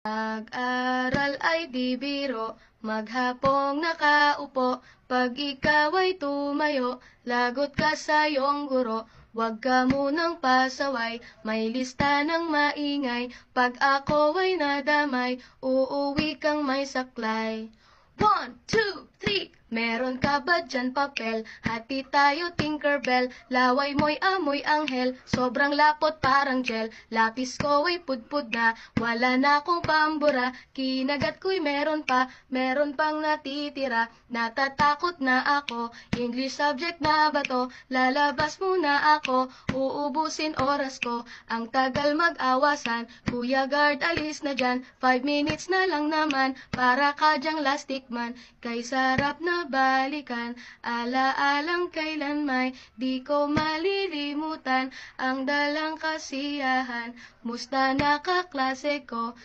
Pag-aral ay di biro, maghapong nakaupo, pag ikaw ay tumayo, lagot ka sa iyong guro. Huwag ka munang pasaway, may lista ng maingay, pag ako ay nadamay, uuwi kang may saklay. 1, 2, 3, meron ka ba dyan papel? Hati tayo Tinkerbell, laway mo'y amoy anghel, sobrang lapot parang gel, lapis ko ay pudpud na, wala na akong pambura, kinagat ko'y meron pang natitira, natatakot na ako, English subject na ba to? Lalabas muna ako, uubusin oras ko, ang tagal mag-awasan, Kuya Guard alis na dyan, 5 minutes na lang naman, para ka dyang lastic man, kay sarap na balikan, alaalang kailan may di ko malilimutan, ang dalang kasiyahan, musta na kaklase ko,